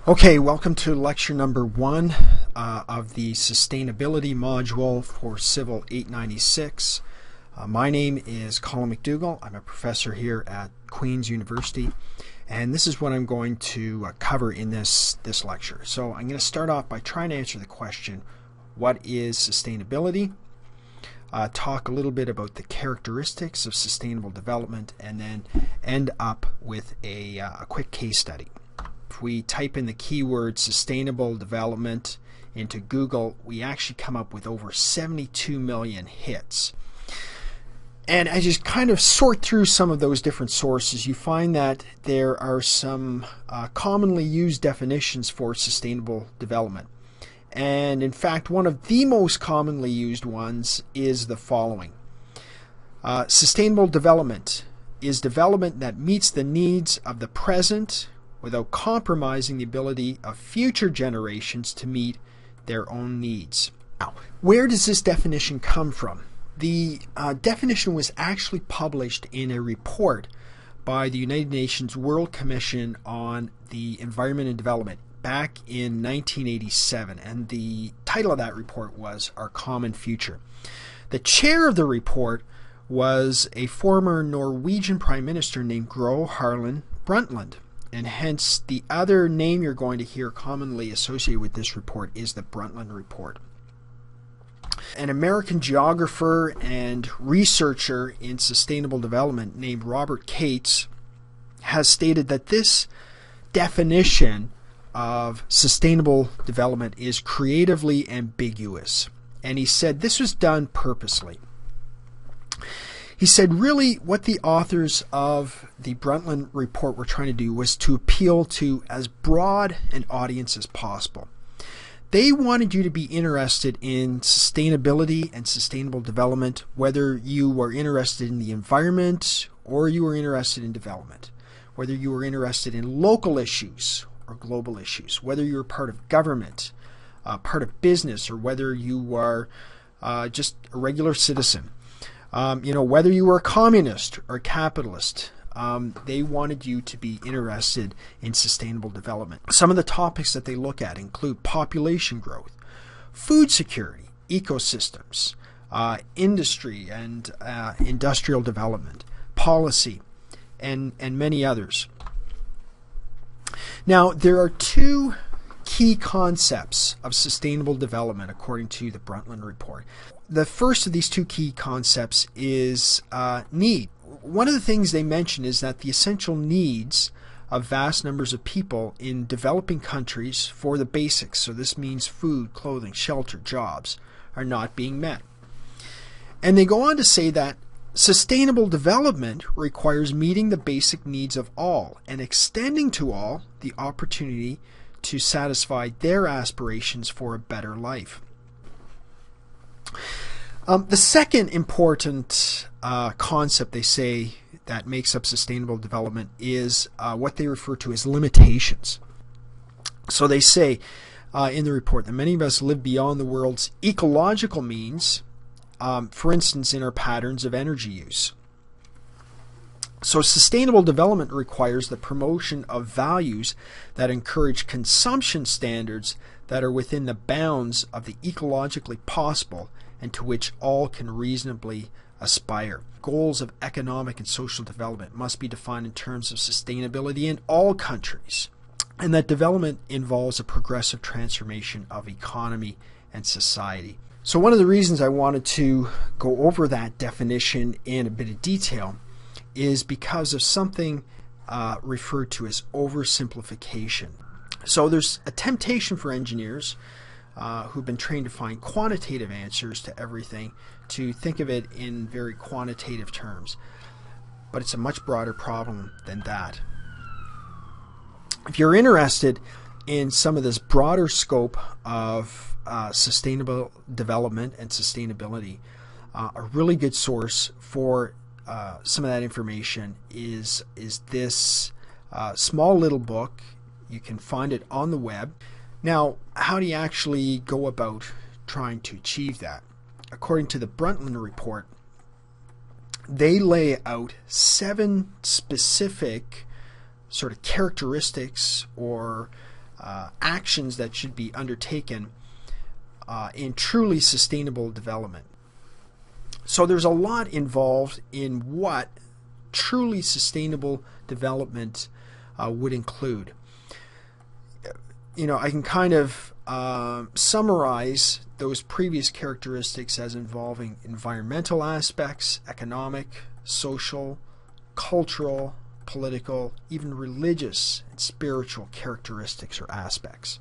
Okay, welcome to lecture number 1 of the sustainability module for Civil 896. My name is Colin McDougall. I'm a professor here at Queen's University, and this is what I'm going to cover in this lecture. So I'm going to start off by trying to answer the question, what is sustainability? Talk a little bit about the characteristics of sustainable development, and then end up with a quick case study. If we type in the keyword sustainable development into Google, we actually come up with over 72 million hits. And as you kind of sort through some of those different sources, you find that there are some commonly used definitions for sustainable development. And in fact, one of the most commonly used ones is the following. Sustainable development is development that meets the needs of the present without compromising the ability of future generations to meet their own needs. Now, where does this definition come from? The definition was actually published in a report by the United Nations World Commission on the Environment and Development back in 1987, and the title of that report was Our Common Future. The chair of the report was a former Norwegian Prime Minister named Gro Harlem Brundtland. And hence, the other name you're going to hear commonly associated with this report is the Brundtland Report. An American geographer and researcher in sustainable development named Robert Cates has stated that this definition of sustainable development is creatively ambiguous. And he said this was done purposely. He said really what the authors of the Brundtland Report were trying to do was to appeal to as broad an audience as possible. They wanted you to be interested in sustainability and sustainable development, whether you were interested in the environment or you were interested in development, whether you were interested in local issues or global issues, whether you were part of government, part of business, or whether you were just a regular citizen. Whether you were a communist or a capitalist, they wanted you to be interested in sustainable development. Some of the topics that they look at include population growth, food security, ecosystems, industry and industrial development, policy, and many others. Now, there are two key concepts of sustainable development according to the Brundtland Report. The first of these two key concepts is need. One of the things they mention is that the essential needs of vast numbers of people in developing countries for the basics, so this means food, clothing, shelter, jobs, are not being met. And they go on to say that sustainable development requires meeting the basic needs of all and extending to all the opportunity to satisfy their aspirations for a better life. The second important concept they say that makes up sustainable development is what they refer to as limitations. So they say in the report that many of us live beyond the world's ecological means, for instance, in our patterns of energy use. So sustainable development requires the promotion of values that encourage consumption standards that are within the bounds of the ecologically possible and to which all can reasonably aspire. Goals of economic and social development must be defined in terms of sustainability in all countries, and that development involves a progressive transformation of economy and society. So one of the reasons I wanted to go over that definition in a bit of detail is because of something referred to as oversimplification. So there's a temptation for engineers who've been trained to find quantitative answers to everything to think of it in very quantitative terms. But it's a much broader problem than that. If you're interested in some of this broader scope of sustainable development and sustainability, a really good source for some of that information is this small little book. You can find it on the web. Now, how do you actually go about trying to achieve that? According to the Brundtland Report, they lay out 7 specific sort of characteristics or actions that should be undertaken in truly sustainable development. So there's a lot involved in what truly sustainable development would include. I can kind of summarize those previous characteristics as involving environmental aspects, economic, social, cultural, political, even religious and spiritual characteristics or aspects.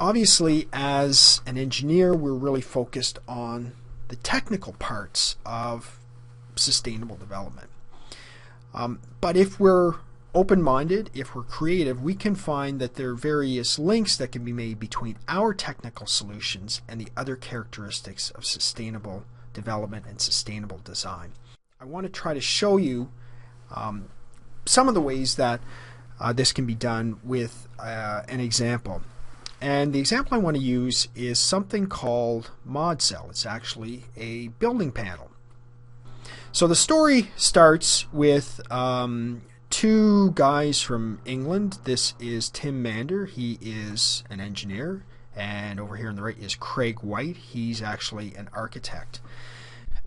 Obviously, as an engineer, we're really focused on the technical parts of sustainable development. But if we're open-minded, if we're creative, we can find that there are various links that can be made between our technical solutions and the other characteristics of sustainable development and sustainable design. I want to try to show you some of the ways that this can be done with an example. And the example I want to use is something called ModCell. It's actually a building panel. So the story starts with two guys from England. This is Tim Mander. He is an engineer. And over here on the right is Craig White. He's actually an architect.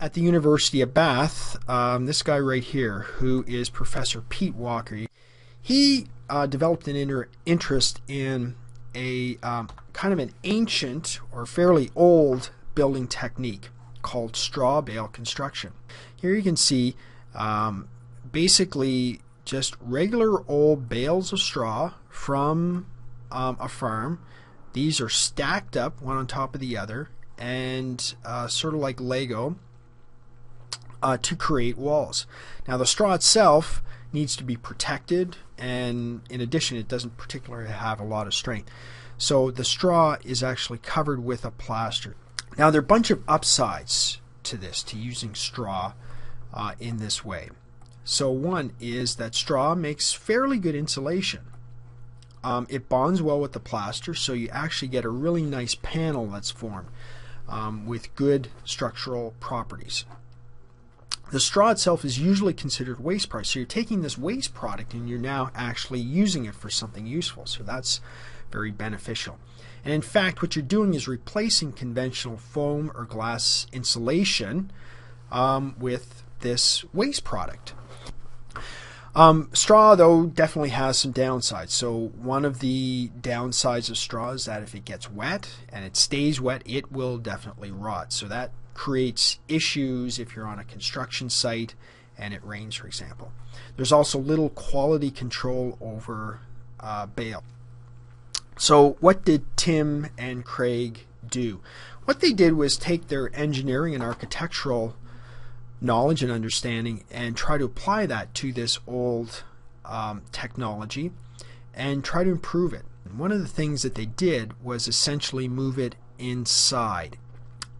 At the University of Bath, this guy right here, who is Professor Pete Walker, he developed an interest in a kind of an ancient or fairly old building technique called straw bale construction. Here you can see basically just regular old bales of straw from a farm. These are stacked up one on top of the other and sort of like Lego to create walls. Now the straw itself needs to be protected, and in addition it doesn't particularly have a lot of strength. So the straw is actually covered with a plaster. Now there are a bunch of upsides to this, to using straw in this way. So one is that straw makes fairly good insulation. It bonds well with the plaster, so you actually get a really nice panel that's formed with good structural properties. The straw itself is usually considered waste product, so you're taking this waste product and you're now actually using it for something useful, so that's very beneficial. And in fact, what you're doing is replacing conventional foam or glass insulation with this waste product. Straw, though, definitely has some downsides. So one of the downsides of straw is that if it gets wet and it stays wet, it will definitely rot. So that creates issues if you're on a construction site and it rains, for example. There's also little quality control over bale. So what did Tim and Craig do? What they did was take their engineering and architectural knowledge and understanding and try to apply that to this old technology and try to improve it. And one of the things that they did was essentially move it inside.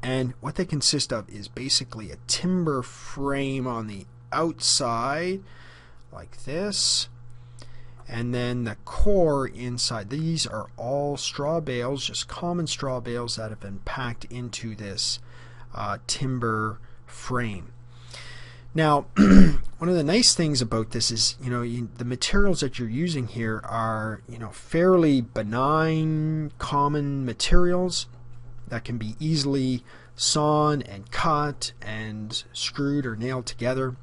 And what they consist of is basically a timber frame on the outside like this, and then the core inside. These are all straw bales, just common straw bales that have been packed into this timber frame. Now, one of the nice things about this is, the materials that you're using here are, fairly benign, common materials that can be easily sawn and cut and screwed or nailed together.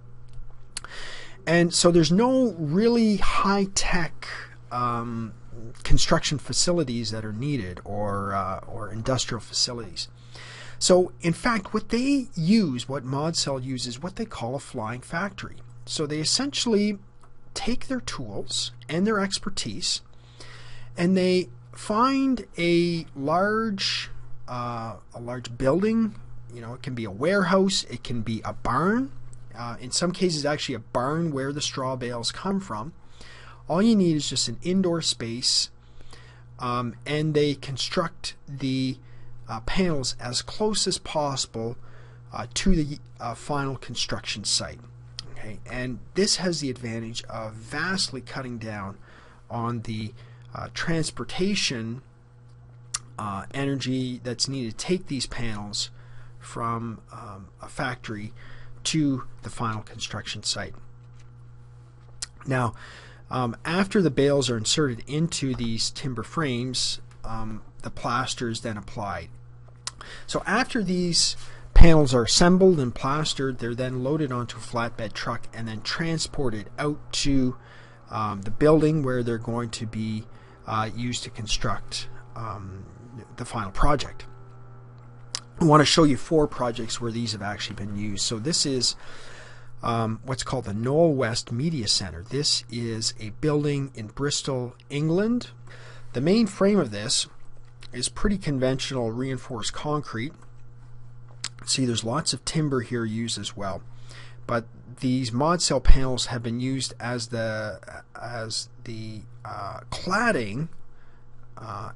And so there's no really high-tech construction facilities that are needed or industrial facilities. So in fact, what they use, what ModCell uses, what they call a flying factory. So they essentially take their tools and their expertise and they find a large building. It can be a warehouse, it can be a barn. In some cases, actually a barn where the straw bales come from. All you need is just an indoor space, and they construct the panels as close as possible to the final construction site. Okay, and this has the advantage of vastly cutting down on the transportation energy that's needed to take these panels from a factory to the final construction site. Now, After the bales are inserted into these timber frames, the plaster is then applied. So after these panels are assembled and plastered, they're then loaded onto a flatbed truck and then transported out to the building where they're going to be used to construct the final project. I want to show you 4 projects where these have actually been used. So this is what's called the Knoll West Media Centre. This is a building in Bristol, England. The main frame of this is pretty conventional reinforced concrete. See, there's lots of timber here used as well, but these ModCell panels have been used as the cladding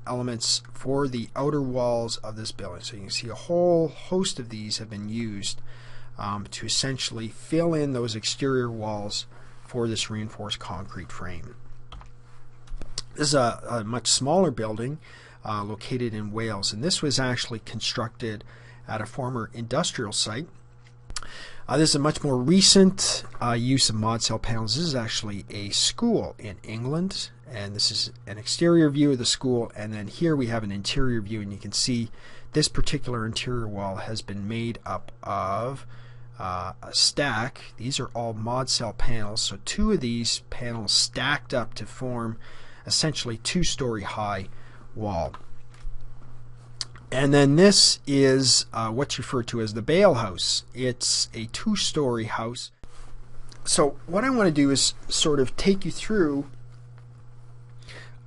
elements for the outer walls of this building. So you can see a whole host of these have been used to essentially fill in those exterior walls for this reinforced concrete frame. This is a much smaller building located in Wales, and this was actually constructed at a former industrial site. This is a much more recent use of ModCell panels. This is actually a school in England, and this is an exterior view of the school, and then here we have an interior view, and you can see this particular interior wall has been made up of a stack. These are all ModCell panels, so 2 of these panels stacked up to form essentially 2-story high wall. And then this is what's referred to as the bale house. It's a 2-story house. So what I want to do is sort of take you through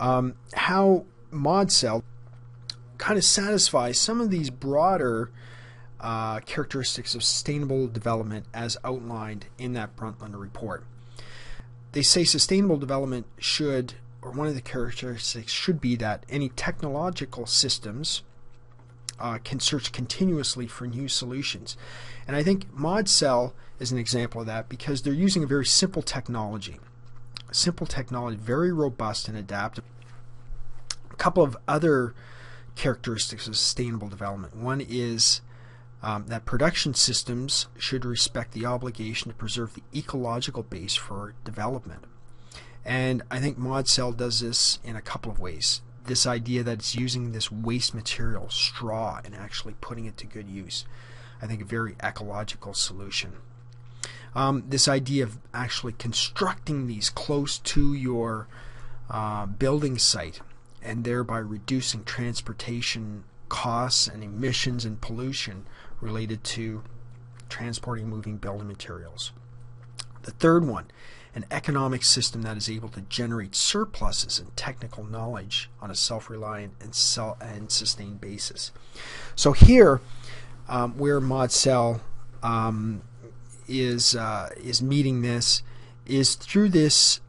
how ModCell kind of satisfies some of these broader characteristics of sustainable development as outlined in that Brundtland report. They say sustainable development should, or one of the characteristics should be that any technological systems can search continuously for new solutions. And I think ModCell is an example of that because they're using a very simple technology. Very robust and adaptive. A couple of other characteristics of sustainable development. One is that production systems should respect the obligation to preserve the ecological base for development. And I think ModCell does this in a couple of ways. This idea that it's using this waste material, straw, and actually putting it to good use. I think a very ecological solution. This idea of actually constructing these close to your building site and thereby reducing transportation costs and emissions and pollution related to transporting and moving building materials. The third one, an economic system that is able to generate surpluses and technical knowledge on a self-reliant and sustained basis. So here, where ModCell is meeting this is through this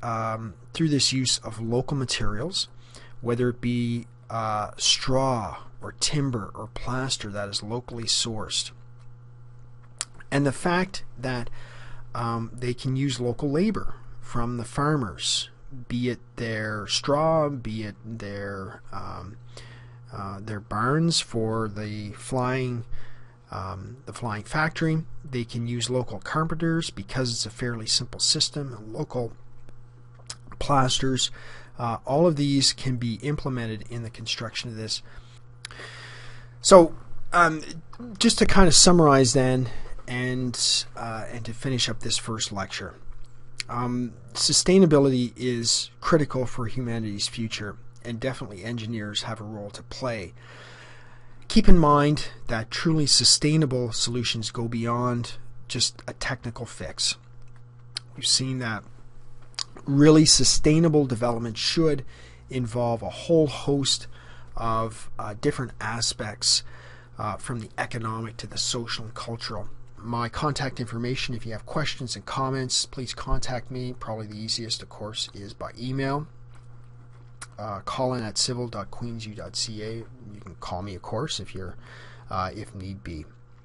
use of local materials, whether it be straw or timber or plaster that is locally sourced, and the fact that they can use local labor from the farmers, be it their straw, be it their barns for the flying factory. They can use local carpenters because it's a fairly simple system, and local plasters. All of these can be implemented in the construction of this. So just to kind of summarize then, and to finish up this first lecture, sustainability is critical for humanity's future, and definitely engineers have a role to play. Keep in mind that truly sustainable solutions go beyond just a technical fix. We've seen that really sustainable development should involve a whole host of different aspects, from the economic to the social and cultural. My contact information, if you have questions and comments, please contact me. Probably the easiest, of course, is by email. Call in at civil.queensu.ca. You can call me, of course, if need be.